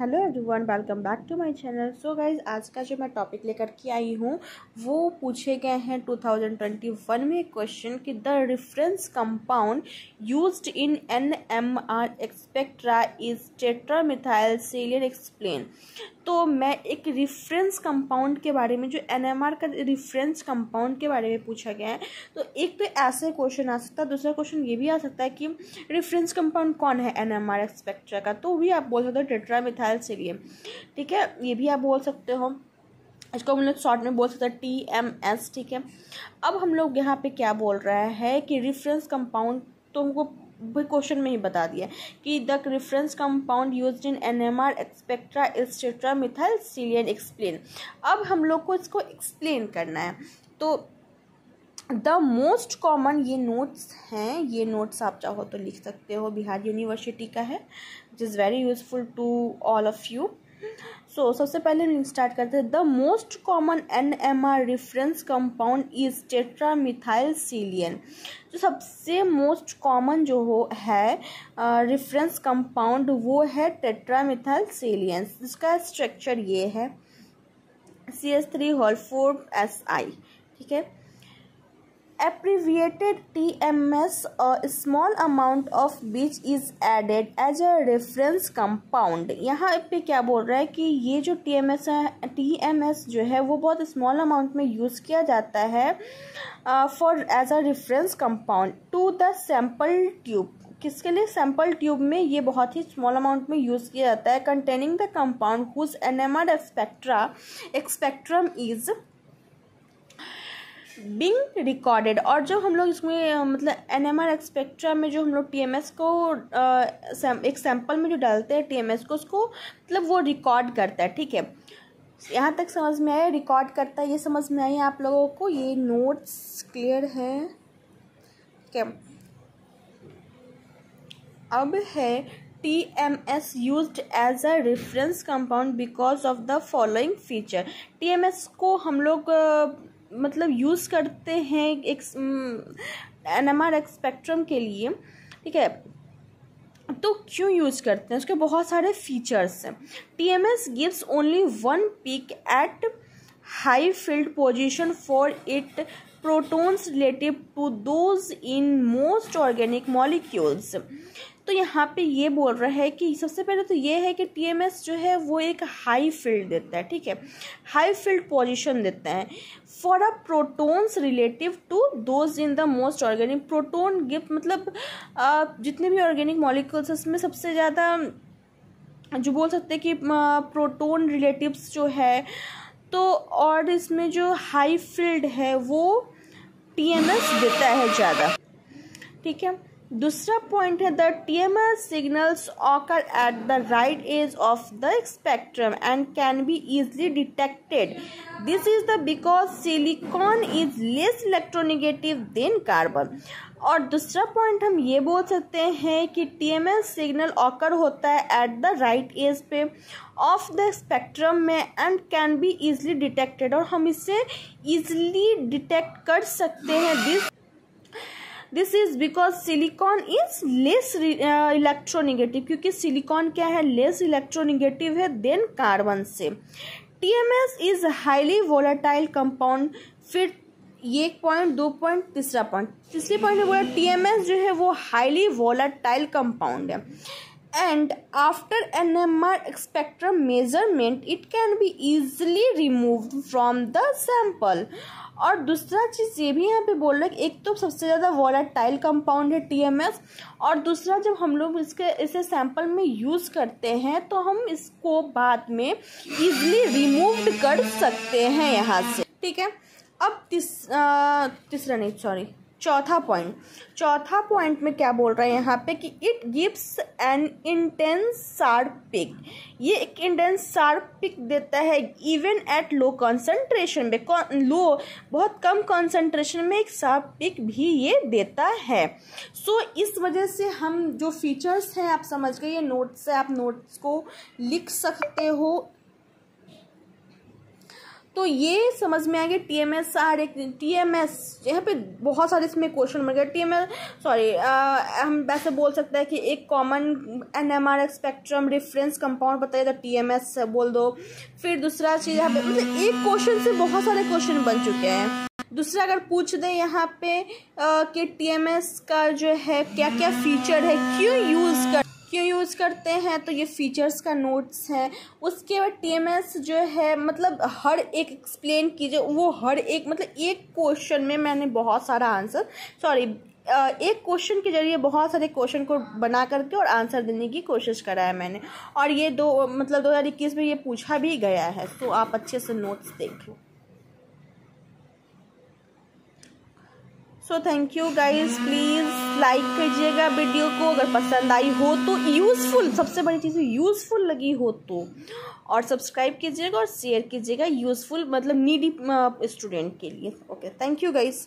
Hello everyone, welcome back to my channel. So guys, आज का जो मैं टॉपिक लेकर के आई हूँ वो पूछे गए हैं 2021 में क्वेश्चन कि the reference compound used in NMR spectra is tetramethyl silane explain. तो मैं एक रेफरेंस कंपाउंड के बारे में, जो NMR का रेफरेंस कंपाउंड के बारे में पूछा गया है, तो एक तो ऐसे क्वेश्चन आ सकता है। दूसरा क्वेश्चन ये भी आ सकता है कि रेफरेंस कंपाउंड कौन है NMR एक्सपेक्ट्रा का, तो भी आप बोल सकते हो टेट्रामिथाइल सेलियर। ठीक है, ये भी आप बोल सकते हो। इसको हम लोग शॉर्ट में बोल सकते हैं TMS। ठीक है, अब हम लोग यहाँ पे क्या बोल रहा है कि रेफरेंस कंपाउंड, तो हमको क्वेश्चन में ही बता दिया कि the reference compound used in NMR spectra is tetramethyl silane explain. अब हम लोग को इसको एक्सप्लेन करना है। तो द मोस्ट कॉमन, ये नोट्स हैं, ये नोट्स आप चाहो तो लिख सकते हो, बिहार यूनिवर्सिटी का है, which is very useful to all of you. So सबसे पहले हम स्टार्ट करते हैं। The most common NMR reference compound is tetramethyl silane. जो सबसे मोस्ट कॉमन जो है रेफरेंस कंपाउंड वो है टेट्रामिथाइल सेलियन। इसका स्ट्रक्चर ये है CH3 4SI। ठीक है, abbreviated TMS, a small amount of which is added as a reference compound। यहाँ पे क्या बोल रहा है कि ये जो TMS है, TMS जो है वो बहुत स्मॉल अमाउंट में यूज़ किया जाता है for as a reference compound to the sample tube. किसके लिए? सैम्पल ट्यूब में ये बहुत ही स्मॉल अमाउंट में यूज़ किया जाता है। Containing the compound whose NMR spectrum is being recorded. और जो हम लोग इसमें मतलब NMR एक्सपेक्ट्रा में जो हम लोग TMS को एक सैंपल में जो डालते हैं TMS को, उसको मतलब वो रिकॉर्ड करता है। ठीक है, यहाँ तक समझ में आया? रिकॉर्ड करता है, ये समझ में आई आप लोगों को? ये नोट्स क्लियर है? ठीक है, अब है TMS used as a reference compound because of the following feature। TMS को हम लोग मतलब यूज़ करते हैं एक NMR एक्सपेक्ट्रम के लिए। ठीक है, तो क्यों यूज़ करते हैं? उसके बहुत सारे फीचर्स हैं। TMS gives only one peak at high field position for its protons relative to those in most organic molecules। तो यहाँ पे ये बोल रहा है कि सबसे पहले तो ये है कि TMS जो है वो एक हाई फील्ड देता है। ठीक है, हाई फील्ड पोजीशन देता है for a protons relative to those in the most organic. Proton gift मतलब जितने भी ऑर्गेनिक मॉलिक्यूल्स उसमें सबसे ज़्यादा जो बोल सकते हैं कि प्रोटोन रिलेटिव्स जो है, तो और इसमें जो हाई फील्ड है वो TMS देता है ज़्यादा। ठीक है, दूसरा पॉइंट है the TMS signals occur at the right edge of the spectrum and can be easily detected. This is the because silicon is less electronegative than carbon. और दूसरा पॉइंट हम ये बोल सकते हैं कि TMS सिग्नल ऑकर होता है एट द राइट एज पे ऑफ द स्पेक्ट्रम में and can be easily detected, और हम इसे इजली डिटेक्ट कर सकते हैं। This is because silicon is less electronegative, क्योंकि सिलिकॉन क्या है? लेस इलेक्ट्रोनेगेटिव है देन कार्बन से। TMS is highly volatile compound. फिर ये एक पॉइंट, दो पॉइंट, तीसरा पॉइंट। तीसरे पॉइंट में बोला TMS जो है वो हाईली वोलेटाइल कंपाउंड है and after NMR spectrum measurement it can be easily removed from the sample. और दूसरा चीज़ ये भी यहाँ पे बोल रहा है कि एक तो सबसे ज़्यादा वोलेटाइल कंपाउंड है TMS, और दूसरा जब हम लोग इसे सैंपल में यूज़ करते हैं तो हम इसको बाद में इजीली रिमूव कर सकते हैं यहाँ से। ठीक है, अब चौथा पॉइंट में क्या बोल रहा है यहाँ पे कि it gives an intense sharp peak. ये एक इंटेंस शार्प पिक देता है इवन एट लो कंसंट्रेशन में। लो, बहुत कम कंसंट्रेशन में एक शार्प पिक भी ये देता है। सो इस वजह से हम जो फीचर्स हैं आप समझ गए, ये नोट्स से आप नोट्स को लिख सकते हो। तो ये समझ में आ गया TMS यहाँ पे बहुत सारे इसमें क्वेश्चन बन गए। हम वैसे बोल सकते हैं कि एक common NMR spectrum reference compound बताइए तो TMS बोल दो। फिर दूसरा चीज़ यहाँ पे मतलब एक क्वेश्चन से बहुत सारे क्वेश्चन बन चुके हैं। दूसरा अगर पूछ दे यहाँ पे कि TMS का जो है क्या क्या फीचर है, क्यों यूज़ करते हैं, तो ये फीचर्स का नोट्स है। उसके बाद TMS जो है मतलब हर एक एक्सप्लेन कीजिए, वो हर एक मतलब एक क्वेश्चन में मैंने बहुत सारा आंसर एक क्वेश्चन के जरिए बहुत सारे क्वेश्चन को बना करके और आंसर देने की कोशिश करा है मैंने। और ये 2021 में ये पूछा भी गया है, तो आप अच्छे से नोट्स देख लो। So thank you guys, please like कीजिएगा वीडियो को अगर पसंद आई हो तो, यूज़फुल, सबसे बड़ी चीज़ यूज़फुल लगी हो तो, और सब्सक्राइब कीजिएगा और शेयर कीजिएगा यूज़फुल मतलब नीडी स्टूडेंट के लिए। Okay, thank you guys.